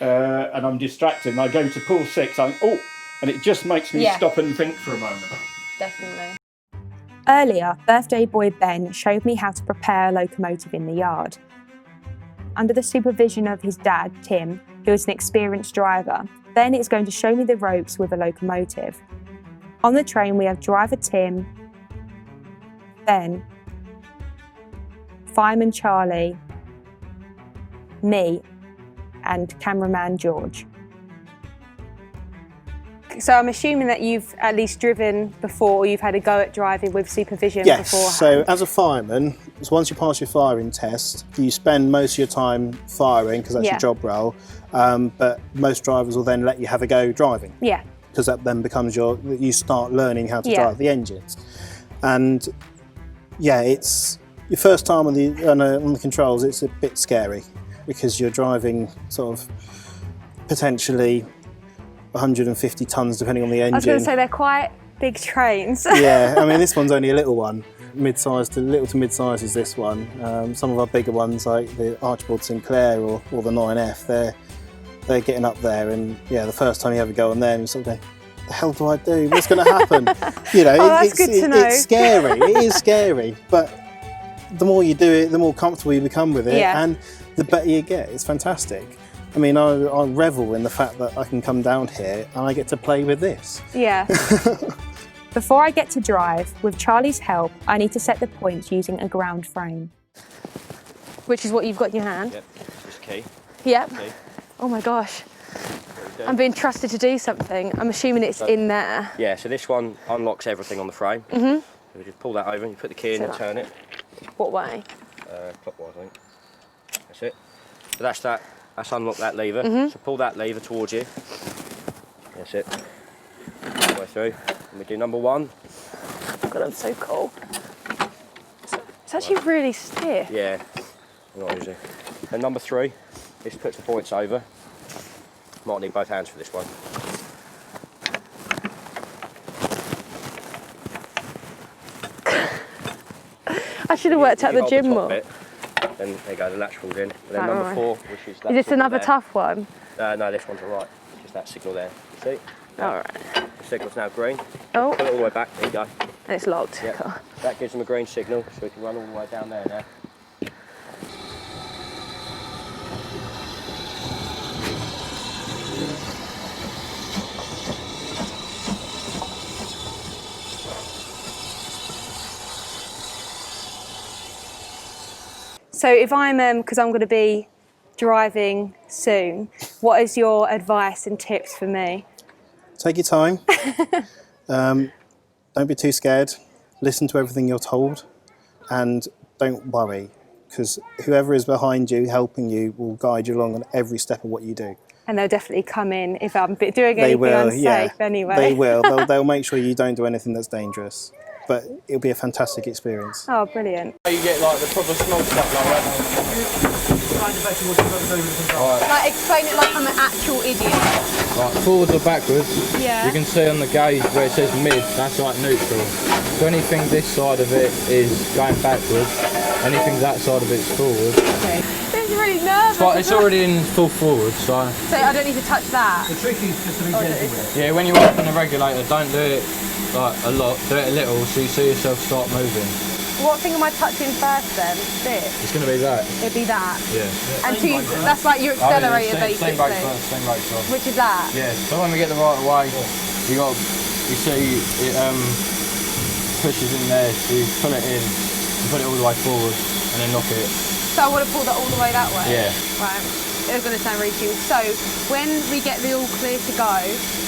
and I'm distracted and I go to pull 6, and it just makes me stop and think for a moment. Definitely. Earlier, birthday boy Ben showed me how to prepare a locomotive in the yard. Under the supervision of his dad, Tim, who is an experienced driver, Ben is going to show me the ropes with a locomotive. On the train, we have driver Tim, Ben, fireman Charlie, me, and cameraman George. So I'm assuming that you've at least driven before, or you've had a go at driving with supervision Yes, beforehand. so as a fireman, once you pass your firing test, you spend most of your time firing because that's Yeah. your job role, but most drivers will then let you have a go driving. Yeah. Because that then becomes you start learning how to Yeah. drive the engines. And yeah, it's your first time on the controls, it's a bit scary because you're driving sort of potentially 150 tonnes depending on the engine. I was going to say they're quite big trains. Yeah, I mean this one's only a little one. Mid-sized to little to mid-size is this one. Some of our bigger ones like the Archibald Sinclair or the 9F, they're getting up there, and yeah, the first time you have a go on them, you're sort of going, the hell do I do? What's going to happen? You know, that's good to know. It's scary. It is scary, but the more you do it, the more comfortable you become with it, Yeah. and the better you get. It's fantastic. I mean, I revel in the fact that I can come down here and I get to play with this. Yeah. Before I get to drive, with Charlie's help, I need to set the points using a ground frame. Which is what you've got in your hand? Yep, just key. Yep. Key. Oh my gosh. I'm being trusted to do something. I'm assuming it's in there. Yeah, so this one unlocks everything on the frame. Mm-hmm. So we just pull that over, you put the key in and turn it. What way? Clockwise, I think. That's it. So that's unlocked that lever. Mhm. So pull that lever towards you. That's it. All the way through. And we do number one. God, I'm so cool. It's actually really stiff. Yeah, not easy. And number three, this puts the points over. Might need both hands for this one. I should have worked out the You hold gym top more. bit, then there you go, the latch falls in. And then Right, number right. four, which is that Is this signal another there. tough one? No, this one's alright. Just that signal there. See? Alright. The signal's now green. Oh. Pull it all the way back. There you go. And it's locked. Yep. Cool. That gives them a green signal, so we can run all the way down there now. So if I'm, because I'm going to be driving soon, what is your advice and tips for me? Take your time. Don't be too scared. Listen to everything you're told, and don't worry, because whoever is behind you, helping you, will guide you along on every step of what you do. And they'll definitely come in if I'm doing They anything will, unsafe yeah. anyway. They will. They'll make sure you don't do anything that's dangerous. But it'll be a fantastic experience. Oh, brilliant. You get like the proper small stuff like that. Like, explain it like I'm an actual idiot. Right, forwards or backwards, Yeah. you can see on the gauge where it says mid, that's like neutral. So anything this side of it is going backwards, anything that side of it's forward. Okay. This is really nervous. But it's already in full forward, so... So I don't need to touch that? The trick is just to be gentle with it. Yeah, when you open the regulator, don't do it like a lot, do it a little so you see yourself start moving. What thing am I touching first then? This? It's going to be that. It'd be that. Yeah. And that's like your accelerator basically. Same brake first, same brake first. Which is that? Yeah, so when we get the right way, you see it pushes in there, so you pull it in, you put it all the way forward, and then lock it. So I want to pull that all the way that way? Yeah. Right. It's going to sound really cute. So when we get the all clear to go,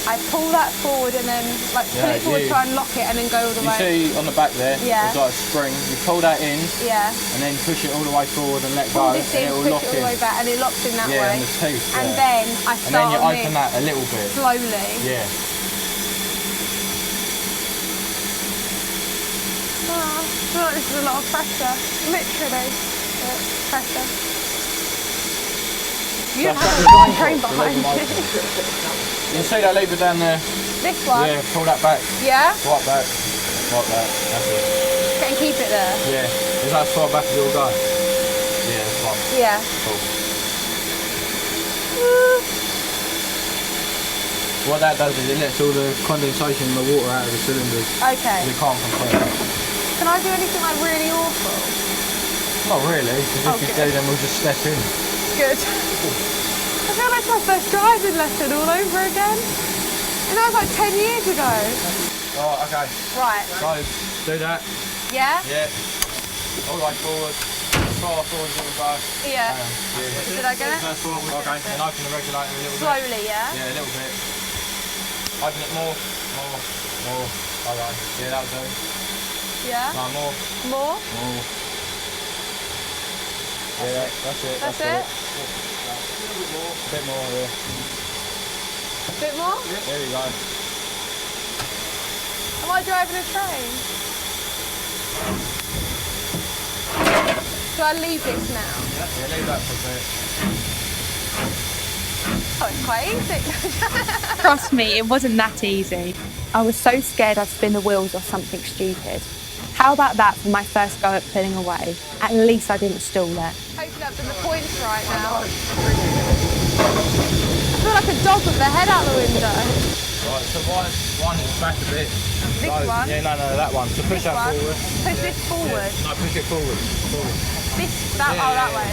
I pull that forward and then like pull it forward, try and lock it and then go all the way. You see on the back there, Yeah. there's like a spring. You pull that in, Yeah. and then push it all the way forward and let Pull go, this in, and it will push lock it all in. the way back and it locks in that Yeah, way. and the teeth. And yeah. then I And then you start on open this that a little bit. slowly. Yeah. Oh, I feel like this is a lot of pressure. Literally. Pressure. You don't have a long train behind you. You see that lever down there? This one? Yeah, pull that back. Yeah? Right back. Like that. That's it. And keep it there? Yeah. Is that as far back as it'll go? Yeah, that's fine. Yeah. Cool. What that does is it lets all the condensation and the water out of the cylinders. Okay. They can't compress. Can I do anything like really awful? Not really, because if you do, then we'll just step in. Good. I feel like it's my first driving lesson all over again. And that was like 10 years ago. Oh, okay. Right. So, do that. Yeah? Yeah. All the way forward. As far forward as it will go. Yeah. Yeah. Did I get it? That's forward. Okay. And open the regulator a little bit. Slowly, yeah? Yeah, a little bit. Open it more. Alright, yeah, that'll do. Yeah? No, more. More? More. Yeah, that's it. That's it? A bit more here. A bit more? There we go. Am I driving a train? Do I leave this now? Yeah, leave that for a bit. Oh, it's quite easy. Trust me, it wasn't that easy. I was so scared I'd spin the wheels or something stupid. How about that for my first go at pulling away? At least I didn't stall it. Hopefully I've done the points right now. I feel like a dog with their head out the window. Right, so one back a bit. This one? Yeah, no, that one. So push that forward. Push this forward? Yeah. No, push it forward. That way.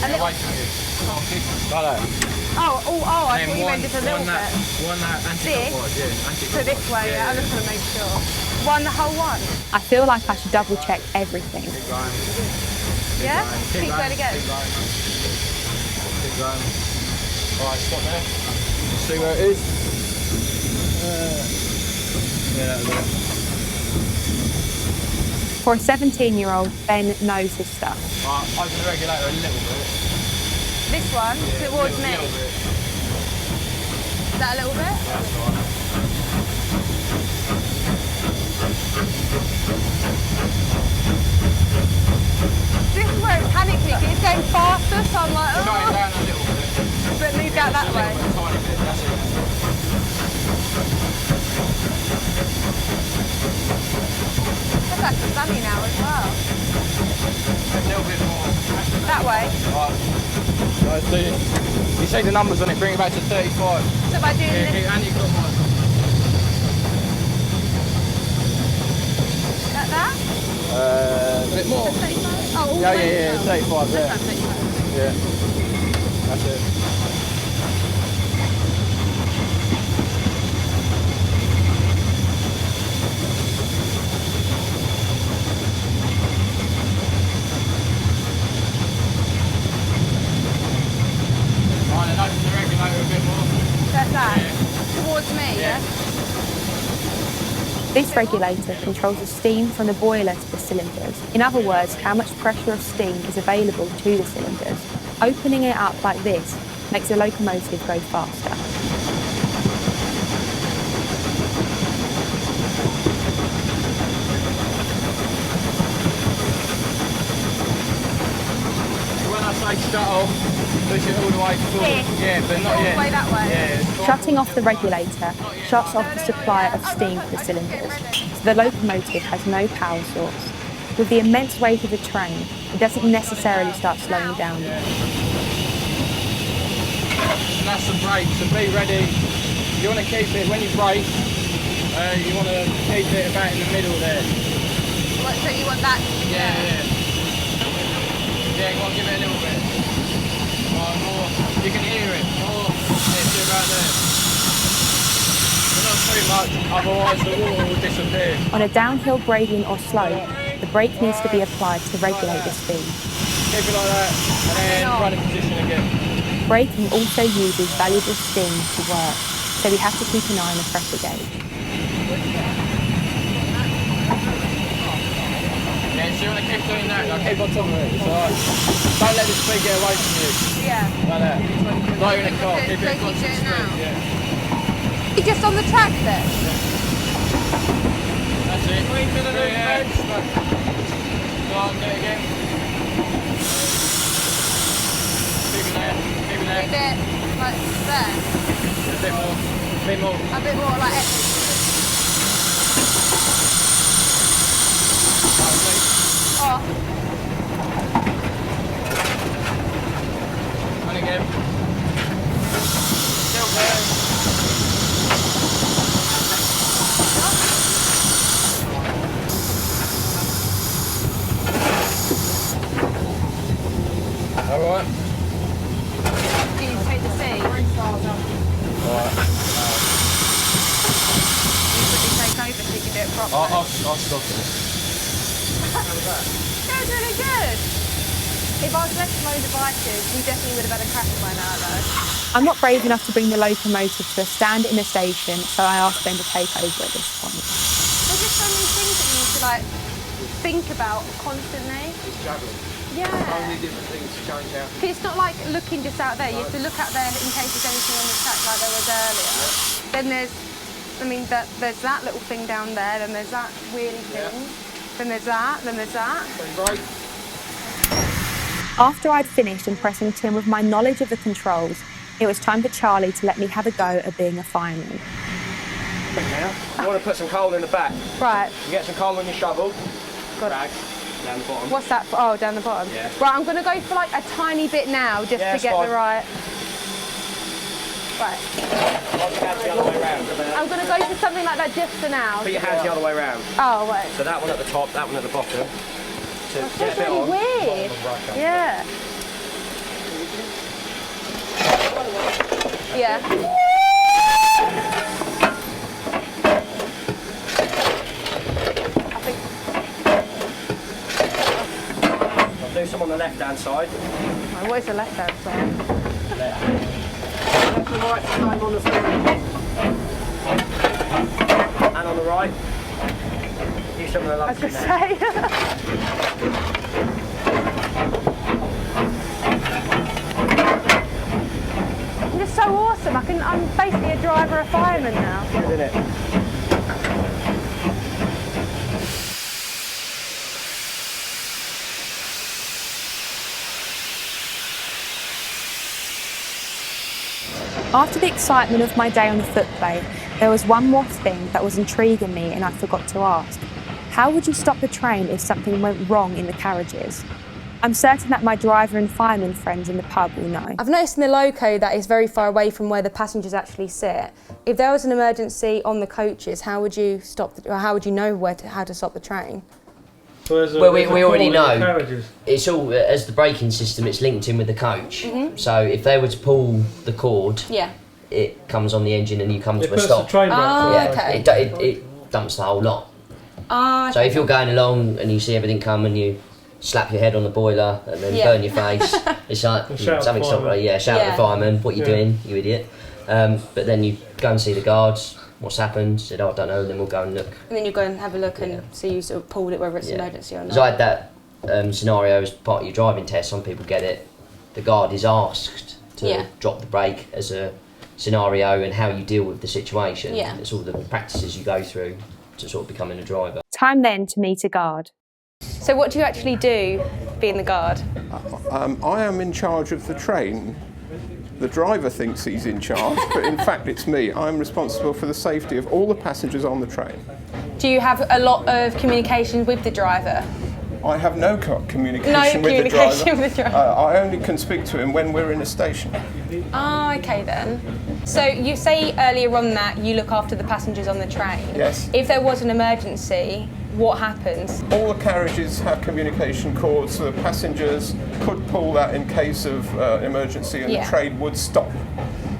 A little. Away from you. Come on, kick. Like that. I thought you meant just a little bit. One that anti-clockwise, yeah. So this way, yeah. I just want to make sure. The whole one? I feel like I should double check everything. Keep going. Yeah? Keep going again. Keep going. Alright, stop there. See where it is? Yeah, that'll do. For a 17-year-old, Ben knows his stuff. Right, open the regulator a little bit. This one? Yeah, towards me? Is that a little bit? Yeah, that's all right. This is where it's panicking. It's going faster, so I'm like, We're going down a little bit. But move out that way. A tiny bit, that's it. That's like sunny now as well. A little bit more. That way? Right. Right, so you see the numbers on it, bring it back to 35. So by doing this? And you've got one. Like that? A bit more. 35? Oh, Yeah, 35 there. That's 35. Yeah, that's it. Right, and open the regulator a bit more. That's that? Yeah. Towards me, yeah? This regulator controls the steam from the boiler to the cylinders. In other words, how much pressure of steam is available to the cylinders. Opening it up like this makes the locomotive go faster. When I say shut off, push it all the way forward. Yeah, but not yet. All the way that way? Yeah. Shutting off the regulator shuts off the supply of steam to the cylinders, so the locomotive has no power source. With the immense weight of the train, it doesn't necessarily start slowing down. And that's the brake, so be ready. You want to keep it, when you brake, you want to keep it about in the middle there. So you want that? Yeah. Yeah, go on, give it a little bit. More. You can hear it. More. Yeah, do it right there. But not too much, otherwise the water will disappear. On a downhill gradient or slope, the brake needs to be applied to regulate the speed. Keep it like that, and then run in position again. Braking also uses valuable steam to work, so we have to keep an eye on the pressure gauge. Yeah, so you want to keep doing that, now keep on top of it, it's alright. Don't let the speed get away from you. Yeah. Like that. Like you're in a car, keep it So constant keep doing speed. now? Yeah. You just on the track then? That's it. Yeah. Go on, do it again. Keep it there, keep it there. Keep it like there? A bit more, a bit more. A bit more like extra. Oh. And again. Still there. Alright. Do you take the seat? Alright. You quickly take over so you can do it properly. I'll stop it. That was really good. If I was left to my own devices, we definitely would have had a crash by now, though. I'm not brave enough to bring the locomotive to a stand in the station, so I asked them to take over at this point. There's just so many things that you need to like think about constantly. It's juggling. Yeah. Only different things to change out. Because it's not like looking just out there. You have to look out there in case there's anything on the track like there was earlier. Then there's that little thing down there. Then there's that wheelie thing. Then there's that. Then there's that. After I'd finished impressing Tim with my knowledge of the controls, it was time for Charlie to let me have a go at being a fireman. Now, you want to put some coal in the back. Right. You get some coal on your shovel. Got it. Down the bottom. What's that for? Oh, down the bottom. Yeah. Right, I'm going to go for like a tiny bit now just to get the right. Right. The other way around. I'm going to go for something like that just for now. Put your hands the other way around. Oh, wait. So that one at the top, that one at the bottom. To That get a feels bit really on. weird. Yeah. Yeah. I'll do some on the left-hand side. Oh, what is the left-hand side? Left and right, same on the steering. And on the right. Do some of the I was lunges going to now. say. You're so awesome. I'm basically a driver, a fireman now. Good, isn't it? After the excitement of my day on the footplate, there was one more thing that was intriguing me and I forgot to ask. How would you stop the train if something went wrong in the carriages? I'm certain that my driver and fireman friends in the pub will know. I've noticed in the loco that it's very far away from where the passengers actually sit. If there was an emergency on the coaches, how would you how would you know how to stop the train? Well, we already know. It's all, as the braking system, it's linked in with the coach. Mm-hmm. So if they were to pull the cord, Yeah. it comes on the engine and you come to a puts stop. the train back okay. It dumps the whole lot. Okay. So if you're going along and you see everything come and you slap your head on the boiler and then burn your face, it's like Shout something's not right. Yeah, shout at the fireman, what are you doing, you idiot? But then you go and see the guards, what's happened, said, oh, I don't know, and then we'll go and look. And then you go and have a look and see you sort of pulled it, whether it's emergency or not. So I had that scenario as part of your driving test, some people get it. The guard is asked to drop the brake as a scenario and how you deal with the situation. Yeah. It's all the practices you go through to sort of becoming a driver. Time then to meet a guard. So what do you actually do being the guard? I am in charge of the train. The driver thinks he's in charge, but in fact it's me. I'm responsible for the safety of all the passengers on the train. Do you have a lot of communication with the driver? I have no communication with the driver. I only can speak to him when we're in a station. Oh, okay then. So you say earlier on that you look after the passengers on the train. Yes. If there was an emergency, what happens? All the carriages have communication cords, so the passengers could pull that in case of emergency and the train would stop.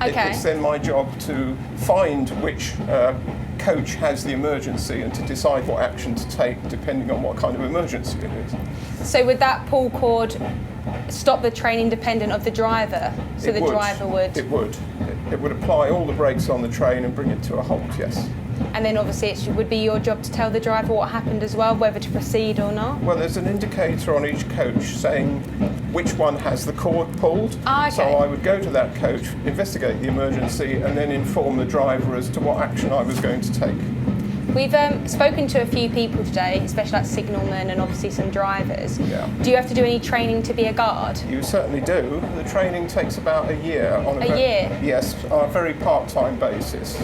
Okay. It's then my job to find which coach has the emergency and to decide what action to take depending on what kind of emergency it is. So would that pull cord stop the train independent of the driver? So It the would. driver would? It would. It would apply all the brakes on the train and bring it to a halt, yes. And then obviously it would be your job to tell the driver what happened as well, whether to proceed or not? Well, there's an indicator on each coach saying which one has the cord pulled. Ah, okay. So I would go to that coach, investigate the emergency, and then inform the driver as to what action I was going to take. We've spoken to a few people today, especially like signalmen and obviously some drivers. Yeah. Do you have to do any training to be a guard? You certainly do. The training takes about a year. On A year? Yes, on a very part-time basis,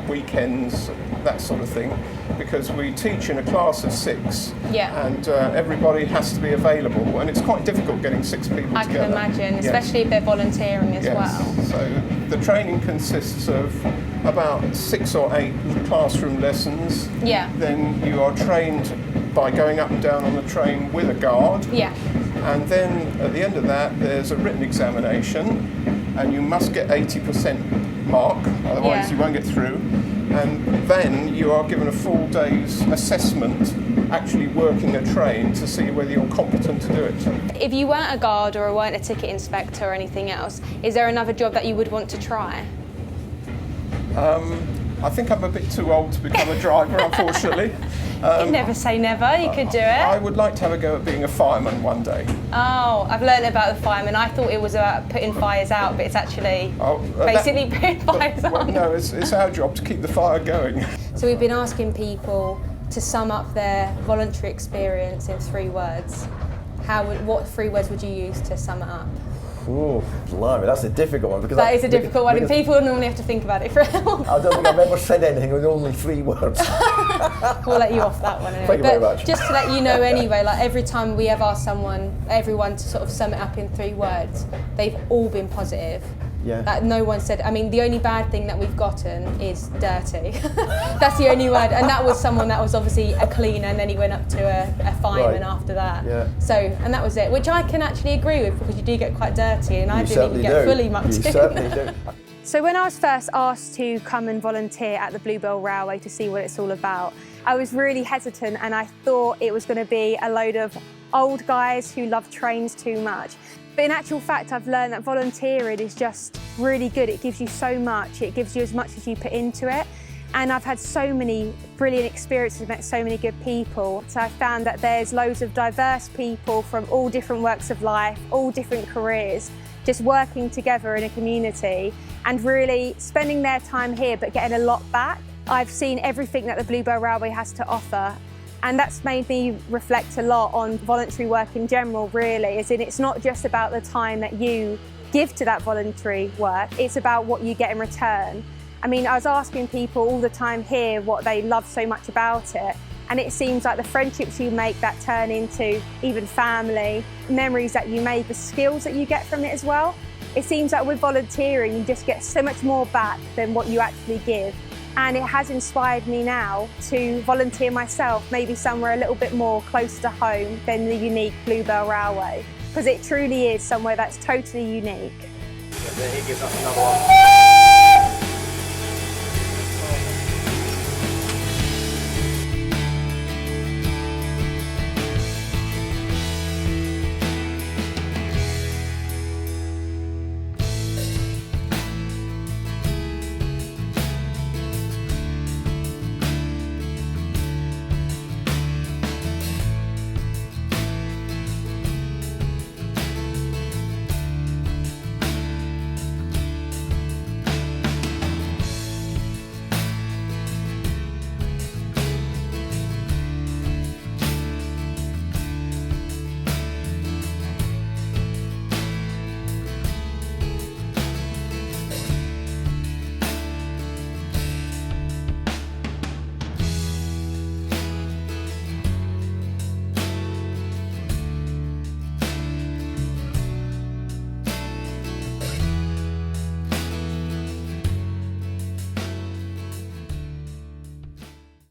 weekends, that sort of thing, because we teach in a class of 6, and everybody has to be available, and it's quite difficult getting 6 people together. I can imagine, Yes. especially if they're volunteering as well. So the training consists of about 6 or 8 classroom lessons. Yeah. Then you are trained by going up and down on the train with a guard. Yeah. And then at the end of that, there's a written examination, and you must get 80% mark, otherwise you won't get through. And then you are given a full day's assessment actually working a train to see whether you're competent to do it. If you weren't a guard or weren't a ticket inspector or anything else, is there another job that you would want to try? I think I'm a bit too old to become a driver, unfortunately. You never say never, you could do it. I would like to have a go at being a fireman one day. Oh, I've learned about the fireman. I thought it was about putting fires out, but it's actually basically putting fires on. Well, no, it's our job to keep the fire going. So we've been asking people to sum up their voluntary experience in 3 words. What 3 words would you use to sum it up? Oh, blimey, that's a difficult one. That is a difficult one, and people normally have to think about it for a while. I don't think I've ever said anything with only 3 words. We'll let you off that one anyway. Thank you very much. Just to let you know anyway, like every time we have asked everyone to sort of sum it up in 3 words, they've all been positive. Yeah. Like no one said, I mean, the only bad thing that we've gotten is dirty. That's the only word. And that was someone that was obviously a cleaner, and then he went up to a fireman after that. Yeah. So, and that was it, which I can actually agree with, because you do get quite dirty, and I didn't even get fully mucked in. You certainly do. So when I was first asked to come and volunteer at the Bluebell Railway to see what it's all about, I was really hesitant, and I thought it was going to be a load of old guys who love trains too much. But in actual fact, I've learned that volunteering is just really good. It gives you so much. It gives you as much as you put into it. And I've had so many brilliant experiences, met so many good people. So I found that there's loads of diverse people from all different walks of life, all different careers, just working together in a community and really spending their time here but getting a lot back. I've seen everything that the Bluebell Railway has to offer, and that's made me reflect a lot on voluntary work in general, really, as in it's not just about the time that you give to that voluntary work, it's about what you get in return. I mean, I was asking people all the time here what they love so much about it, and it seems like the friendships you make that turn into even family, memories that you make, the skills that you get from it as well. It seems like with volunteering, you just get so much more back than what you actually give. And it has inspired me now to volunteer myself, maybe somewhere a little bit more close to home than the unique Bluebell Railway, because it truly is somewhere that's totally unique. Then he gives us another one.